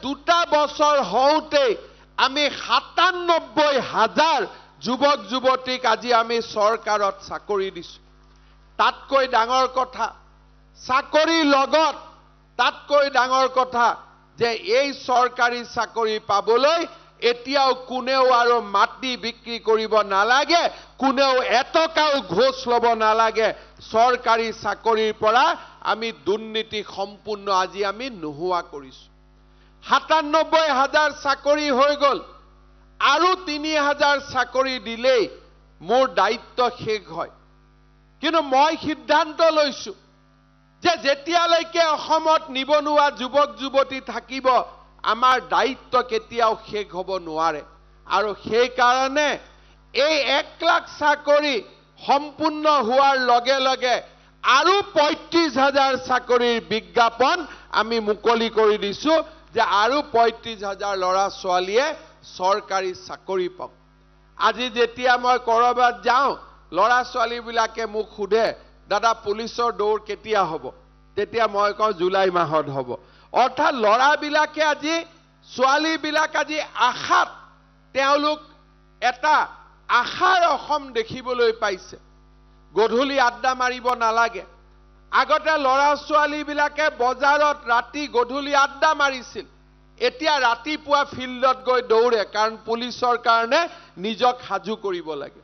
2টা বছৰ হওঁতে আমি 97,000 যুৱক যুৱতীক আজি আমি চৰকাৰত চাকৰি দিছো তাতকৈ ডাঙৰ কথা চাকৰিৰ লগত তাতকৈ ডাঙৰ কথা যে এই চৰকাৰী চাকৰি পাবলৈ এতিয়াও কোনেও আৰু মাটি বিক্ৰী কৰিব নালাগে কোনেও এটকাও ঘোষ ল'ব নালাগে চৰকাৰী চাকৰিৰ পৰা আমি দুৰ্নীতি সম্পূৰ্ণ আজি আমি নোহোৱা কৰিছো 97,000 চাকৰি হৈ গল আৰু 3,000 চাকৰি দিলেই মোৰ দায়িত্ব শেষ হয় কিন্তু মই সিদ্ধান্ত লৈছো যে যেতিয়ালৈকে অসমত নিবনুৱা যুৱক যুৱতী থাকিব আমাৰ দায়িত্ব কেতিয়াও শেষ হ'ব নোৱাৰে আৰু সেই কাৰণে এই 1 লাখ চাকৰি সম্পূৰ্ণ হোৱাৰ লগে লগে আৰু 35,000 চাকৰিৰ বিজ্ঞাপন আমি মুকলি কৰি দিছো যে আৰু 35,000 ল'ৰা ছোৱালীয়ে চৰকাৰী চাকৰি পাব আজি যেতিয়া মই কৰবাত যাওঁ ল'ৰা ছোৱালীবিলাকে মোক সোধে দাদা পুলিচৰ দৌৰ কেতিয়া হ'ব তেতিয়া মই কওঁ জুলাই মাহত হ'ব অৰ্থাৎ ল'ৰাবিলাকে আজি ছোৱালীবিলাক আজি আশাত তেওঁলোক এটা আশাৰ অসম দেখিবলৈ পাইছে গধূলি আড্ডা মাৰিব নালাগে আগতে ল'ৰা ছোৱালীবিলাকে বজাৰত ৰাতি গধূলি আড্ডা মাৰিছিল এতিয়া ৰাতিপুৱা ফিল্ডত গৈ দৌৰে কাৰণ পুলিচৰ কাৰণে নিজক সাজু কৰিব লাগে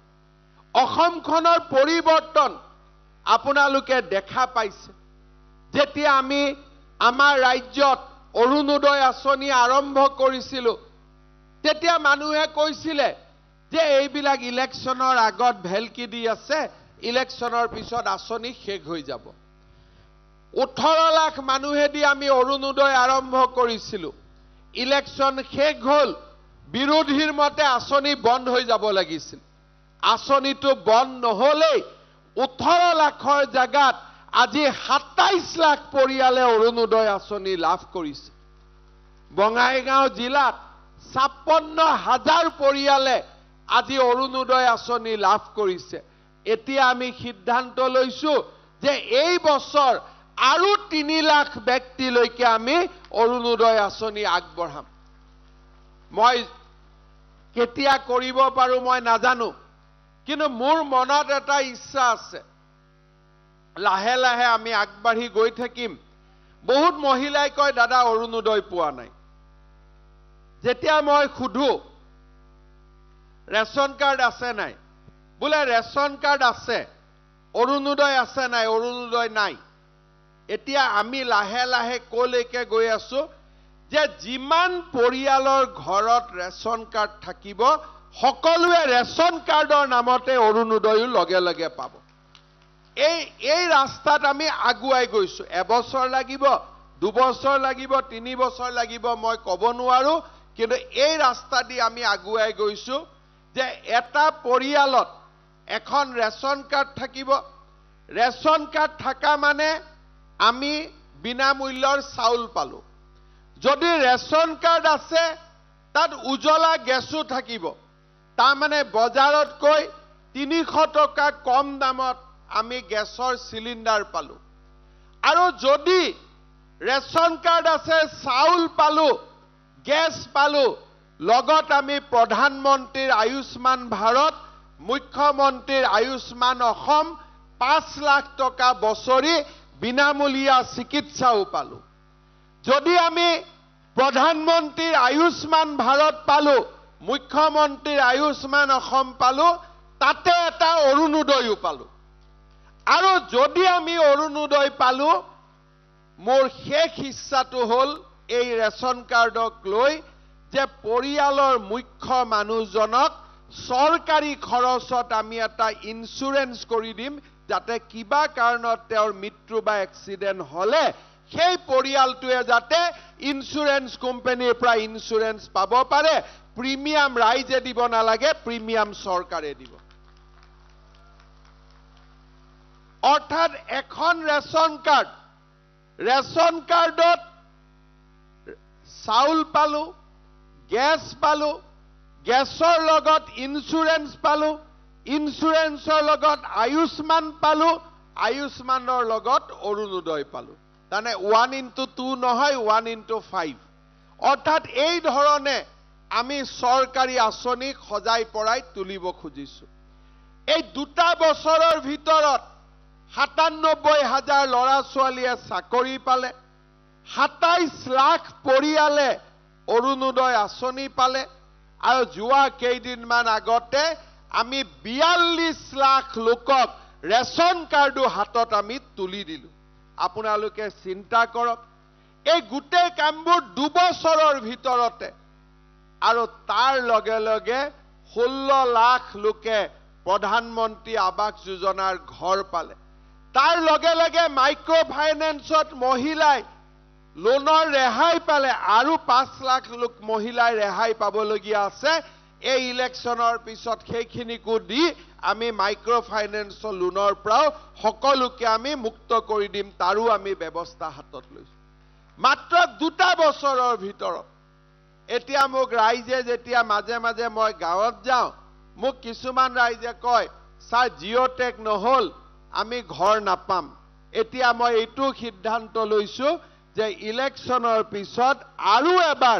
অসমখনৰ পৰিৱৰ্তন আপোনালোকে দেখা পাইছে যেতিয়া আমি আমাৰ ৰাজ্যত অৰুণোদয় আঁচনি আৰম্ভ কৰিছিলো তেতিয়া মানুহে কৈছিলে যে এইবিলাক ইলেকশ্যনৰ আগত ভেলকি দি আছে ইলেকশ্যনৰ পিছত আঁচনি শেষ হৈ যাব 18 লাখ মানুহে দি আমি অৰুণোদয় আৰম্ভ কৰিছিলো ইলেকশ্যন শেষ হ'ল বিৰোধীৰ মতে আঁচনি বন্ধ হৈ যাব লাগিছিল আঁচনিটো বন্ধ নহ'লেই 18 লাখৰ জাগাত আজি 27 লাখ পৰিয়ালে অৰুণোদয় আঁচনি লাভ কৰিছে বঙাইগাঁও জিলাত 56,000 পৰিয়ালে আজি অৰুণোদয় আঁচনি লাভ কৰিছে এতিয়া আমি সিদ্ধান্ত লৈছো যে এই বছৰ আৰু 3 লাখ ব্যক্তিলৈকে আমি অৰুণোদয় আঁচনি আগবঢ়াম মই কেতিয়া কৰিব পাৰো মই নাজানো কিন্তু মোৰ মনত এটা ইচ্ছা আছে লাহে লাহে আমি আগবাঢ়ি গৈ থাকিম বহুত মহিলাই কয় দাদা অৰুণোদয় পোৱা নাই যেতিয়া মই খুধু ৰেশন কাৰ্ড আছে নাই বোলে ৰেশন কাৰ্ড আছে অৰুণোদয় আছে নাই অৰুণোদয় নাই এতিয়া আমি লাহে লাহে কলৈকে গৈ আছো যে যিমান পৰিয়ালৰ ঘৰত ৰেশন কাৰ্ড থাকিব সকলোৱে ৰেশন কাৰ্ডৰ নামতে অৰুণোদয় লগে লগে পাব এই ৰাস্তাত আমি আগুৱাই গৈছো এবছৰ লাগিব 2 বছৰ লাগিব 3 বছৰ লাগিব মই ক'ব নোৱাৰো কিন্তু এই ৰাস্তা দি আমি আগুৱাই গৈছো যে এটা পৰিয়ালত এখন ৰেশন কাৰ্ড থাকিব ৰেশন কাৰ্ড থাকা মানে আমি বিনামূল্যৰ চাউল পালো যদি ৰেশন কাৰ্ড আছে তাত উজলা গেছো থাকিব তাৰ মানে বজাৰতকৈ 300 টকা কম দামত আমি গেছৰ সিলিন্ডাৰ পালো আৰু যদি ৰেশন কাৰ্ড আছে চাউল পালো গেছ পালো লগত আমি প্ৰধানমন্ত্ৰীৰ আয়ুষ্মান ভাৰত মুখ্যমন্ত্ৰীৰ আয়ুষ্মান অসম 5 লাখ টকা বছৰি বিনামূলীয়া চিকিৎসাও পালো যদি আমি প্ৰধানমন্ত্ৰীৰ আয়ুষ্মান ভাৰত পালো মুখ্যমন্ত্ৰীৰ আয়ুষ্মান অসম পালো তাতে এটা অৰুণোদয়ও পালো আৰু যদি আমি অৰুণোদয় পালো মোৰ শেষ ইচ্ছাটো হল এই ৰেশন কাৰ্ডক লৈ যে পৰিয়ালৰ মুখ্য মানুহজনক চৰকাৰী খৰচত আমি এটা ইন্সুৰেন্স কৰি দিম যাতে কিবা কাৰণত তেওঁৰ মৃত্যু বা এক্সিডেন্ট হলে সেই পৰিয়ালটোৱে যাতে ইন্সুৰেন্স কোম্পানীৰ পৰা ইন্সুৰেন্স পাব পাৰে প্ৰিমিয়াম ৰাইজে দিব নালাগে প্ৰিমিয়াম চৰকাৰে দিব অৰ্থাৎ এখন ৰেশন কাৰ্ডত চাউল পালো গেছ পালো গেছৰ লগত ইন্সুৰেন্স পালো ইন্সুৰেন্সৰ লগত আয়ুষ্মান পালো আয়ুষ্মানৰ লগত অৰুণোদয় পালো তানে 1 into 2 নহয় 1 into 5 অৰ্থাৎ এই ধৰণে আমি চৰকাৰী আঁচনি সজাই পৰাই তুলিব খুজিছো এই 2 বছৰৰ ভিতৰত 97,000 ল'ৰা ছোৱালীয়ে চাকৰি পালে 27 লাখ পৰিয়ালে অৰুণোদয় আঁচনি পালে আৰু যোৱা কেইদিনমান আগতে আমি 42 লাখ লোকক ৰেচন কাৰ্ডো হাতত আমি তুলি দিলো আপোনালোকে চিন্তা কৰক এই গোটেই কামবোৰ 2 বছৰৰ ভিতৰতে আৰু তাৰ লগে লগে 16 লাখ লোকে প্ৰধানমন্ত্ৰী আৱাস যোজনাৰ ঘৰ পালে তাৰ লগে লগে মাইক্ৰ ফাইনেন্সত মহিলাই লোনৰ ৰেহাই পালে আৰু 5 লাখ লোক মহিলাই ৰেহাই পাবলগীয়া আছে এই ইলেকশ্যনৰ পিছত সেইখিনিকো দি আমি মাইক্ৰ ফাইনেন্সৰ লোনৰ পৰাও সকলোকে আমি মুক্ত কৰি দিম তাৰো আমি ব্যৱস্থা হাতত লৈছো মাত্ৰ 2 বছৰৰ ভিতৰত এতিয়া মোক ৰাইজে যেতিয়া মাজে মাজে মই গাঁৱত যাওঁ মোক কিছুমান ৰাইজে কয় স্যাৰ জিঅ'টেক নহল আমি ঘৰ নাপাম এতিয়া মই এইটো সিদ্ধান্ত লৈছো যে ইলেকশ্যনৰ পিছত আৰু এবাৰ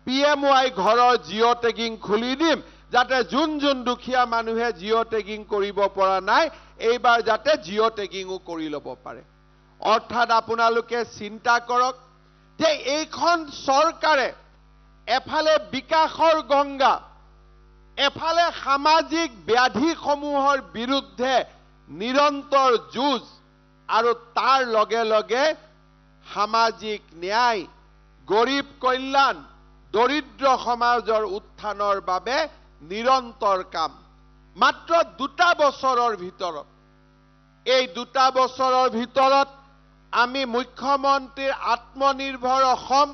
পিএমৱাই ঘৰৰ জিঅ'টেকিং খুলি দিম যাতে যোন দুখীয়া মানুহে জিঅ'টেকিং কৰিব পৰা নাই এইবাৰ যাতে জিঅ'টেকিংও কৰি ল'ব পাৰে অৰ্থাৎ আপোনালোকে চিন্তা কৰক যে এইখন চৰকাৰে এফালে বিকাশৰ গংগা এফালে সামাজিক ব্যাধিসমূহৰ বিৰুদ্ধে নিৰন্তৰ যুঁজ আৰু তাৰ লগে লগে সামাজিক ন্যায় গৰীব কল্যাণ দৰিদ্ৰ সমাজৰ উত্থানৰ বাবে নিৰন্তৰ কাম মাত্ৰ 2 বছৰৰ ভিতৰত এই 2 বছৰৰ ভিতৰত আমি মুখ্যমন্ত্ৰীৰ আত্মনিৰ্ভৰ অসম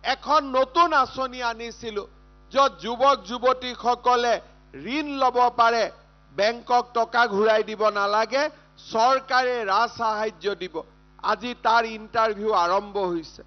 এখন নতুন আঁচনি আনিছিলো য'ত যুৱক যুৱতীসকলে ঋণ ল'ব পাৰে বেংকক টকা ঘূৰাই দিব নালাগে চৰকাৰে ৰাজ সাহায্য দিব আজি তাৰ ইণ্টাৰভিউ আৰম্ভ হৈছে